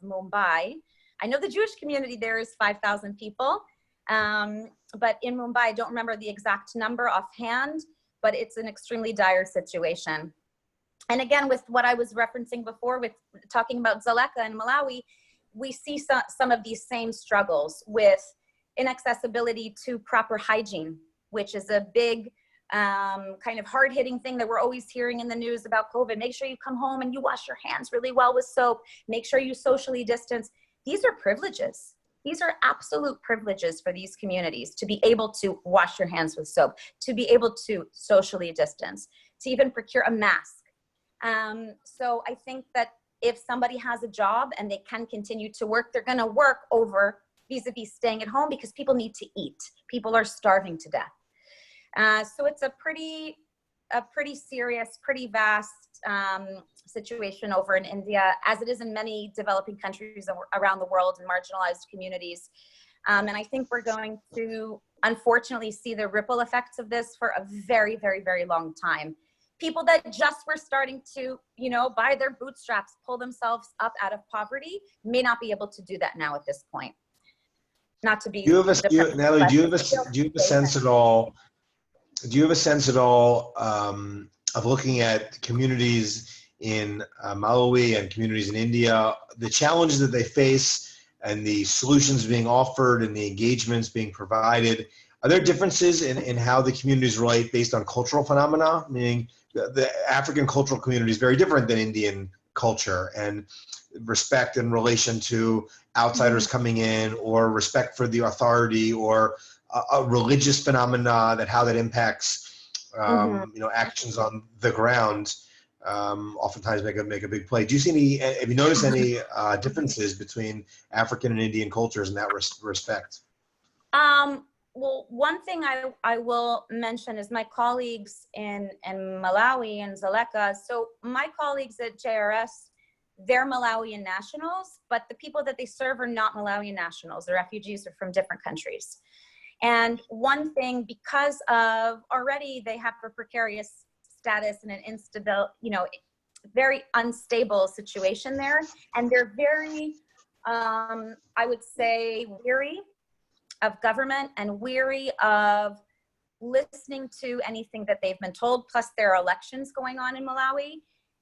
Mumbai. I know the Jewish community there is 5,000 people, but in Mumbai, I don't remember the exact number offhand, but it's an extremely dire situation. And again, with what I was referencing before, with talking about Dzaleka and Malawi, we see some of these same struggles with inaccessibility to proper hygiene, which is a big kind of hard-hitting thing that we're always hearing in the news about COVID. Make sure you come home and you wash your hands really well with soap. Make sure you socially distance. These are privileges. These are absolute privileges for these communities, to be able to wash your hands with soap, to be able to socially distance, to even procure a mask. So I think that if somebody has a job and they can continue to work, they're going to work over vis-a-vis staying at home, because people need to eat. People are starving to death. So it's a pretty serious, pretty vast situation over in India, as it is in many developing countries around the world and marginalized communities. And I think we're going to, unfortunately, see the ripple effects of this for a very, very, very long time. People that just were starting to, by their bootstraps, pull themselves up out of poverty, may not be able to do that now at this point. Not to be. Natalie, do you have a sense at all? Do you have a sense at all of looking at communities in Malawi and communities in India, the challenges that they face and the solutions being offered and the engagements being provided? Are there differences in how the communities relate based on cultural phenomena? Meaning the African cultural community is very different than Indian culture, and respect in relation to outsiders coming in, or respect for the authority, or a religious phenomena, that how that impacts actions on the ground, oftentimes make a big play. Do you see have you noticed any differences between African and Indian cultures in that respect? Well, one thing I will mention is my colleagues in Malawi and Dzaleka. So my colleagues at JRS, they're Malawian nationals, but the people that they serve are not Malawian nationals. The refugees are from different countries. And one thing, because of already they have a precarious status and an instable, very unstable situation there, and they're very, I would say, weary of government and weary of listening to anything that they've been told. Plus there are elections going on in Malawi.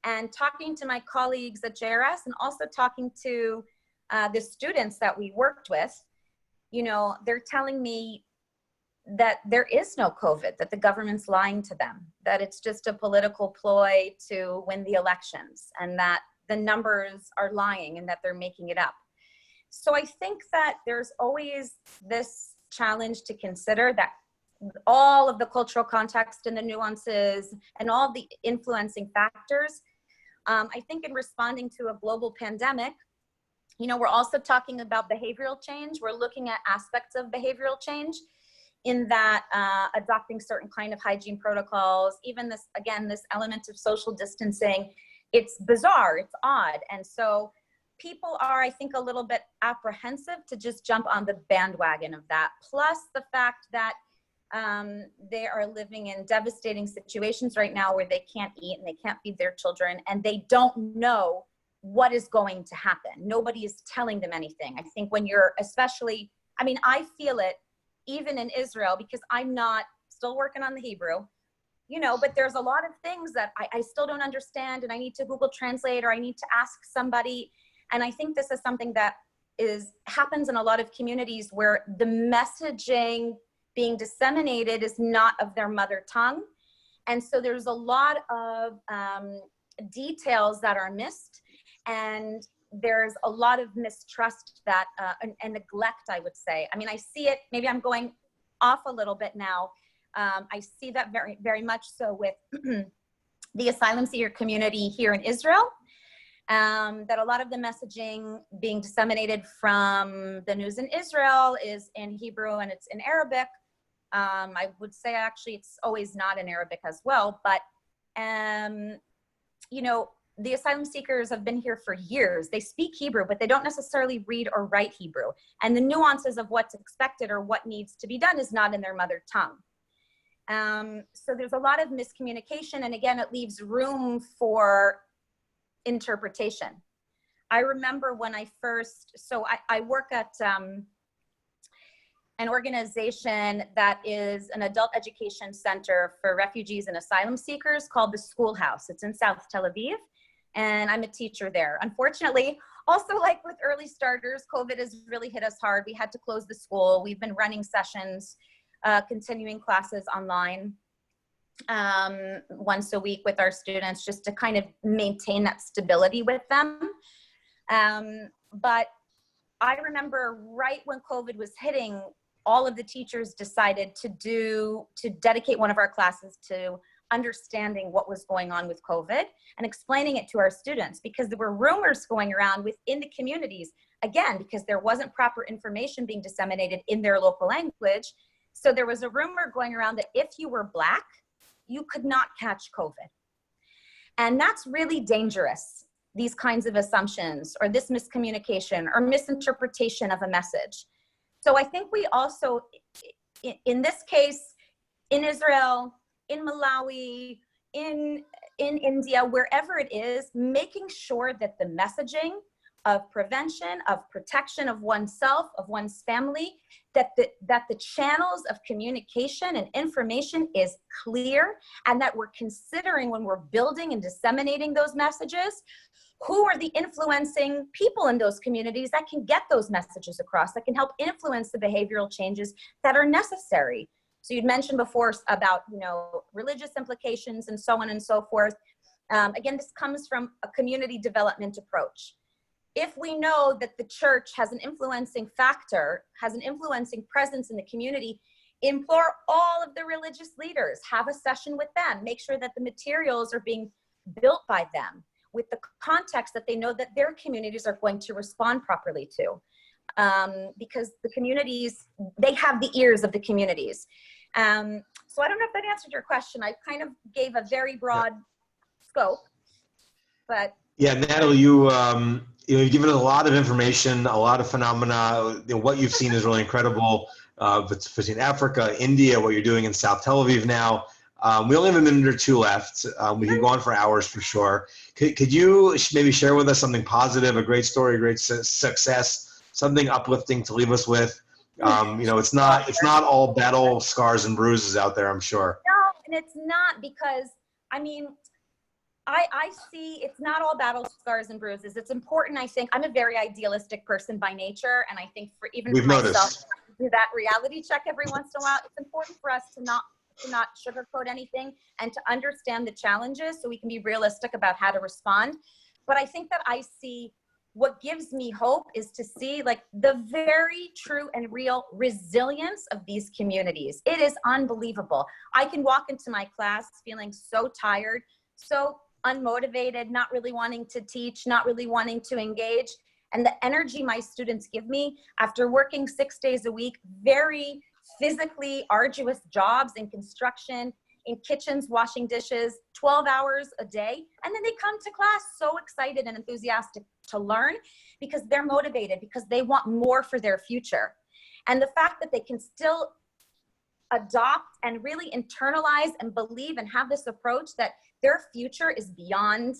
And talking to my colleagues at JRS, and also talking to the students that we worked with, they're telling me that there is no COVID, that the government's lying to them, that it's just a political ploy to win the elections, and that the numbers are lying and that they're making it up. So I think that there's always this challenge to consider, that all of the cultural context and the nuances and all the influencing factors. I think in responding to a global pandemic, we're also talking about behavioral change. We're looking at aspects of behavioral change, in that adopting certain kind of hygiene protocols, even this element of social distancing, it's bizarre, it's odd. And so people are, I think, a little bit apprehensive to just jump on the bandwagon of that. Plus the fact that they are living in devastating situations right now where they can't eat and they can't feed their children, and they don't know what is going to happen. Nobody is telling them anything. I think when you're I feel it even in Israel, because I'm still working on the Hebrew, but there's a lot of things that I still don't understand, and I need to Google Translate, or I need to ask somebody. And I think this is something that happens in a lot of communities where the messaging being disseminated is not of their mother tongue. And so there's a lot of details that are missed, and there's a lot of mistrust that and neglect, I would say. I see it, maybe I'm going off a little bit now. I see that very, very much so with the asylum seeker community here in Israel, that a lot of the messaging being disseminated from the news in Israel is in Hebrew and it's in Arabic, I would say actually it's always not in Arabic as well, but you know, the asylum seekers have been here for years. They speak Hebrew, but they don't necessarily read or write Hebrew. And the nuances of what's expected or what needs to be done is not in their mother tongue. So there's a lot of miscommunication. And again, it leaves room for interpretation. I remember when I first, so I work at an organization that is an adult education center for refugees and asylum seekers called the Schoolhouse. It's in South Tel Aviv, and I'm a teacher there. Unfortunately, also like with early starters, COVID has really hit us hard. We had to close the school. We've been running sessions, continuing classes online once a week with our students, just to kind of maintain that stability with them. But I remember right when COVID was hitting, all of the teachers decided to dedicate one of our classes to understanding what was going on with COVID and explaining it to our students, because there were rumors going around within the communities, again, because there wasn't proper information being disseminated in their local language. So there was a rumor going around that if you were Black, you could not catch COVID. And that's really dangerous, these kinds of assumptions or this miscommunication or misinterpretation of a message. So I think we also, in this case, in Israel, in Malawi, in India, wherever it is, making sure that the messaging of prevention, of protection of oneself, of one's family, that the channels of communication and information is clear, and that we're considering when we're building and disseminating those messages, who are the influencing people in those communities that can get those messages across, that can help influence the behavioral changes that are necessary. So you'd mentioned before about, you know, religious implications and so on and so forth. Again, this comes from a community development approach. If we know that the church has an influencing factor, has an influencing presence in the community, implore all of the religious leaders, have a session with them, make sure that the materials are being built by them with the context that they know that their communities are going to respond properly to. Because the communities, they have the ears of the communities. So I don't know if that answered your question. I kind of gave a very broad scope, but. Yeah, Natalie, you've given us a lot of information, a lot of phenomena. You know, what you've seen is really incredible. Between Africa, India, what you're doing in South Tel Aviv now. We only have a minute or two left. We could go on for hours for sure. Could you maybe share with us something positive, a great story, a great success, something uplifting to leave us with? You know, it's not all battle scars and bruises out there, I'm sure. No, and it's not, because, I mean, I see it's not all battle scars and bruises. It's important, I think. I'm a very idealistic person by nature, and I think for myself, to do that reality check every once in a while, it's important for us to not sugarcoat anything and to understand the challenges so we can be realistic about how to respond. But I think that I see what gives me hope is to see like the very true and real resilience of these communities. It is unbelievable. I can walk into my class feeling so tired, so unmotivated, not really wanting to teach, not really wanting to engage. And the energy my students give me after working 6 days a week, very physically arduous jobs in construction, in kitchens, washing dishes, 12 hours a day. And then they come to class so excited and enthusiastic to learn because they're motivated, because they want more for their future. And the fact that they can still adopt and really internalize and believe and have this approach that their future is beyond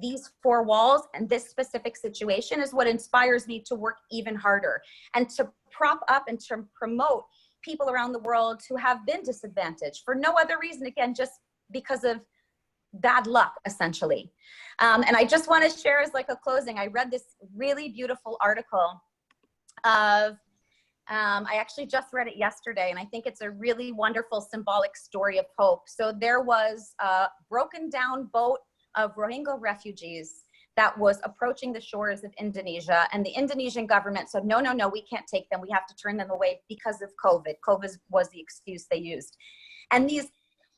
these four walls and this specific situation is what inspires me to work even harder and to prop up and to promote people around the world who have been disadvantaged for no other reason, again, just because of bad luck, essentially. And I just want to share as like a closing, I read this really beautiful article of, I actually just read it yesterday, and I think it's a really wonderful symbolic story of hope. So there was a broken down boat of Rohingya refugees that was approaching the shores of Indonesia, and the Indonesian government said, no, we can't take them. We have to turn them away because of COVID. COVID was the excuse they used. And these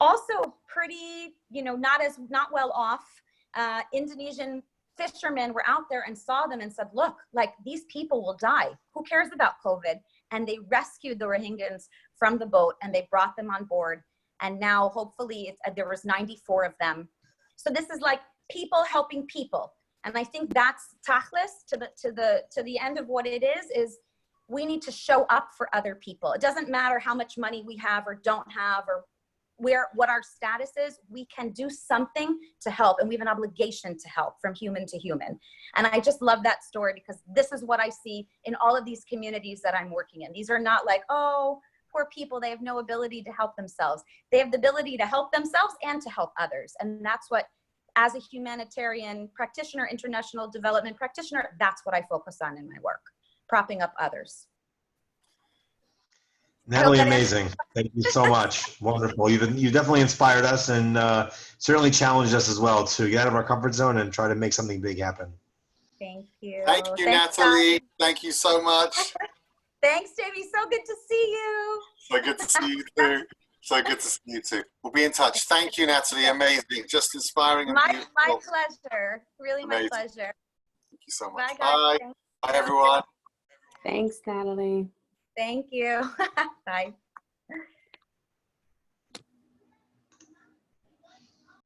also pretty, not well off Indonesian fishermen were out there and saw them and said, look, like these people will die. Who cares about COVID? And they rescued the Rohingyans from the boat, and they brought them on board. And now hopefully there was 94 of them. So this is like people helping people. And I think that's tachlis to the end of what it is we need to show up for other people. It doesn't matter how much money we have or don't have or what our status is, we can do something to help, and we have an obligation to help from human to human. And I just love that story because this is what I see in all of these communities that I'm working in. These are not like, oh, poor people, they have no ability to help themselves. They have the ability to help themselves and to help others. And that's what, as a humanitarian practitioner, international development practitioner, that's what I focus on in my work, propping up others. Natalie, amazing. Thank you so much. Wonderful. You've definitely inspired us and certainly challenged us as well to get out of our comfort zone and try to make something big happen. Thank you. Thank you, Thanks, Natalie. guys. Thank you so much. Thanks, Jamie. So good to see you. So good to see you too. So good to see you too. We'll be in touch. Thank you, Natalie. Amazing. Just inspiring and My beautiful. pleasure. Really Amazing. my pleasure. Thank you so much. Bye, guys. Bye. Bye, everyone. Thanks, Natalie. Thank you. Bye.